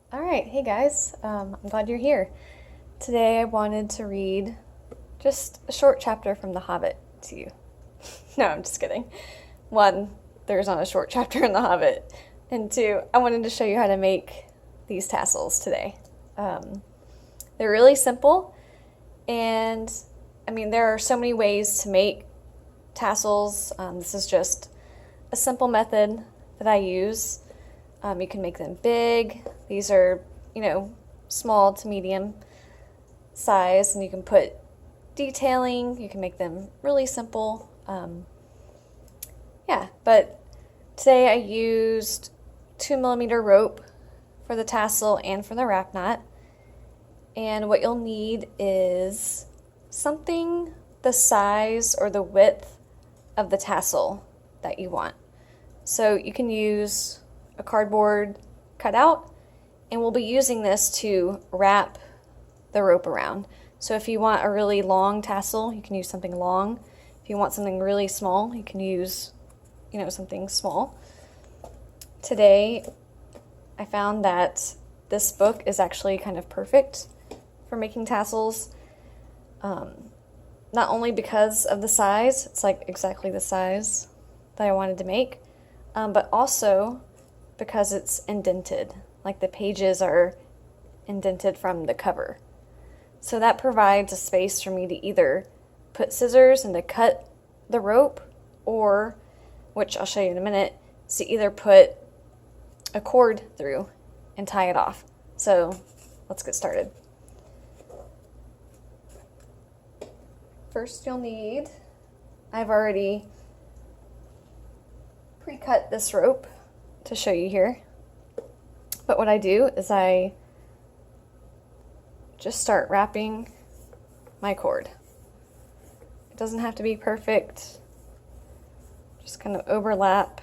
All right, hey guys, I'm glad you're here. Today I wanted to read just a short chapter from The Hobbit to you. No, I'm just kidding. One, there's not a short chapter in The Hobbit. And two, I wanted to show you how to make these tassels today. Um, they're really simple, and I mean, there are so many ways to make tassels. This is just a simple method that I use. You can make them big. These are, small to medium size, and you can put detailing. You can make them really simple. Yeah, but today I used 2 millimeter rope for the tassel and for the wrap knot. And what you'll need is something the size or the width of the tassel that you want. So you can use a cardboard cutout, and we'll be using this to wrap the rope around. So if you want a really long tassel, you can use something long. If you want something really small, you can use, something small. Today, I found that this book is actually kind of perfect for making tassels. Not only because of the size, it's like exactly the size that I wanted to make, but also because it's indented. Like the pages are indented from the cover. So that provides a space for me to either put scissors and to cut the rope, or, which I'll show you in a minute, to either put a cord through and tie it off. So let's get started. First you'll need, I've already pre-cut this rope to show you here. But what I do is I just start wrapping my cord. It doesn't have to be perfect. Just kind of overlap.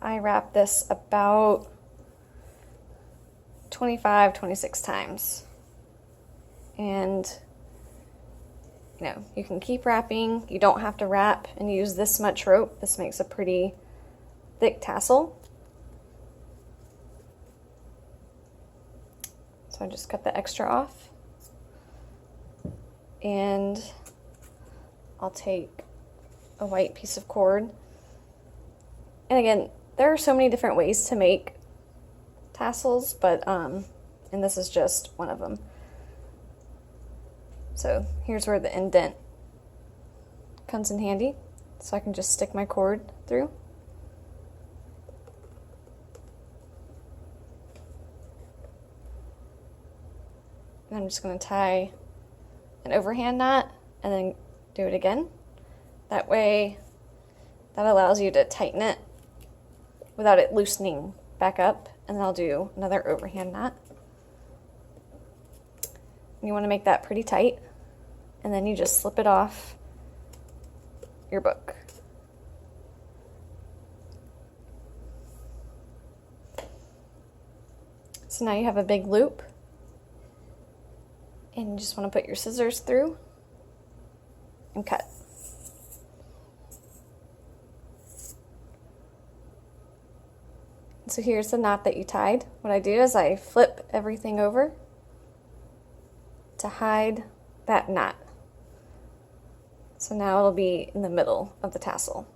I wrap this about 25, 26 times. And you can keep wrapping. You don't have to wrap and use this much rope. This makes a pretty thick tassel. So I just cut the extra off. And I'll take a white piece of cord. And again, there are so many different ways to make tassels, but and this is just one of them. So here's where the indent comes in handy. So I can just stick my cord through. And I'm just going to tie an overhand knot and then do it again. That way, that allows you to tighten it without it loosening back up. And then I'll do another overhand knot. And you want to make that pretty tight. And then you just slip it off your book. So now you have a big loop, and you just want to put your scissors through and cut. So here's the knot that you tied. What I do is I flip everything over to hide that knot. So now it'll be in the middle of the tassel.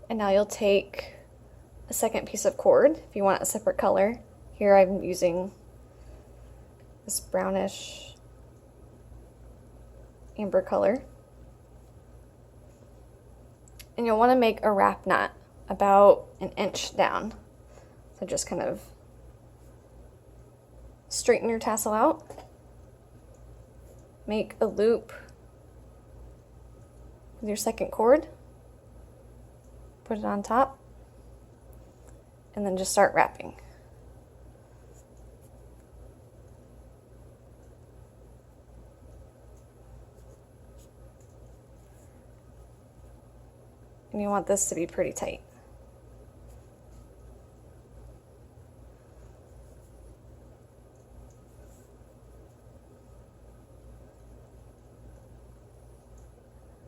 And now you'll take a second piece of cord if you want a separate color. Here I'm using this brownish amber color. And you'll want to make a wrap knot about an inch down. So just kind of straighten your tassel out. Make a loop with your second cord. Put it on top. And then just start wrapping. And you want this to be pretty tight.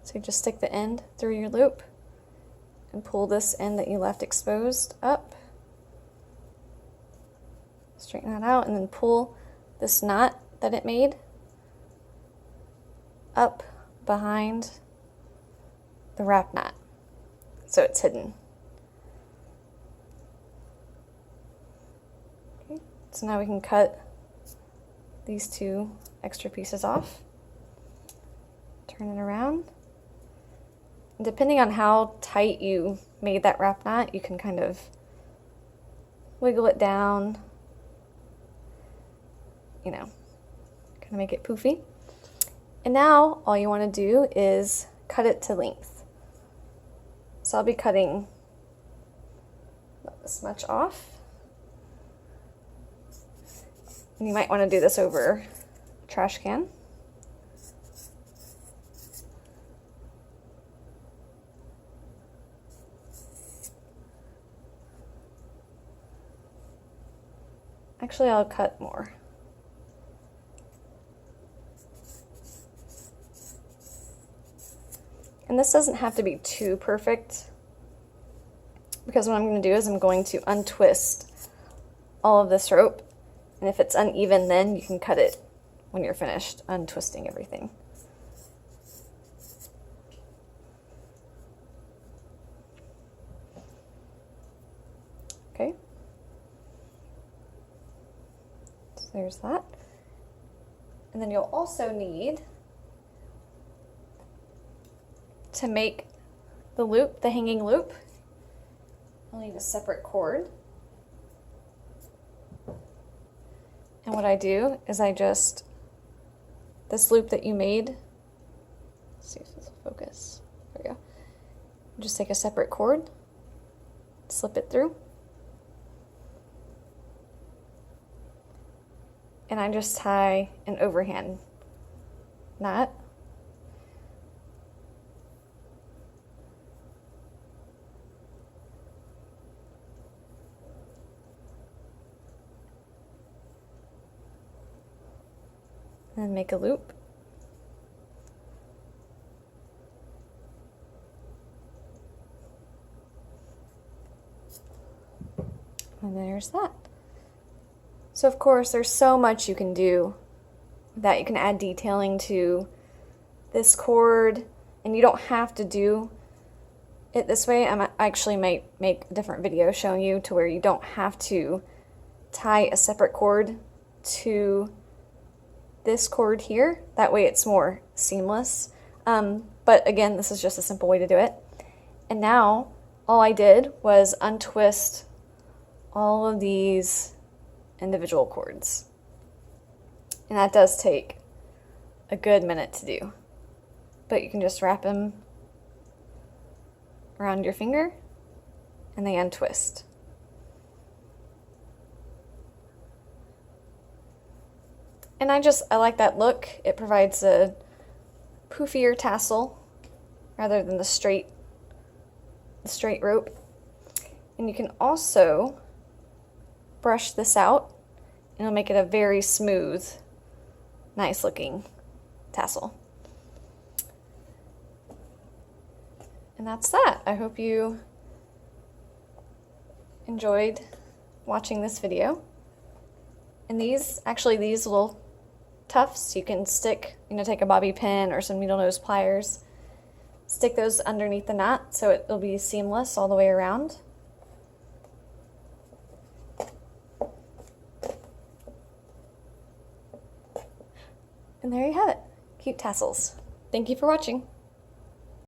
So you just stick the end through your loop and pull this end that you left exposed up. Straighten that out and then pull this knot that it made up behind the wrap knot so it's hidden. Okay. So now we can cut these two extra pieces off, turn it around. And depending on how tight you made that wrap knot, you can kind of wiggle it down, you know, kind of make it poofy. And now all you want to do is cut it to length. So I'll be cutting about this much off. And you might want to do this over a trash can. Actually, I'll cut more. And this doesn't have to be too perfect, because what I'm going to do is I'm going to untwist all of this rope, and if it's uneven, then you can cut it when you're finished untwisting everything. Okay. So there's that. And then you'll also need to make the loop, the hanging loop. I'll need a separate cord. And what I do is I just, this loop that you made, let's see if this will focus. There we go. Just take a separate cord, slip it through. And I just tie an overhand knot. And make a loop. And there's that. So of course there's so much you can do, that you can add detailing to this cord, and you don't have to do it this way. I actually might make a different video showing you to where you don't have to tie a separate cord to this cord here. That way it's more seamless. But again, this is just a simple way to do it. And now all I did was untwist all of these individual cords. And that does take a good minute to do. But you can just wrap them around your finger and they untwist. And I like that look. It provides a poofier tassel rather than the straight rope. And you can also brush this out and it'll make it a very smooth, nice looking tassel. And that's that. I hope you enjoyed watching this video. And these little tufts, you can stick, take a bobby pin or some needle nose pliers, stick those underneath the knot so it'll be seamless all the way around. And there you have it, cute tassels. Thank you for watching.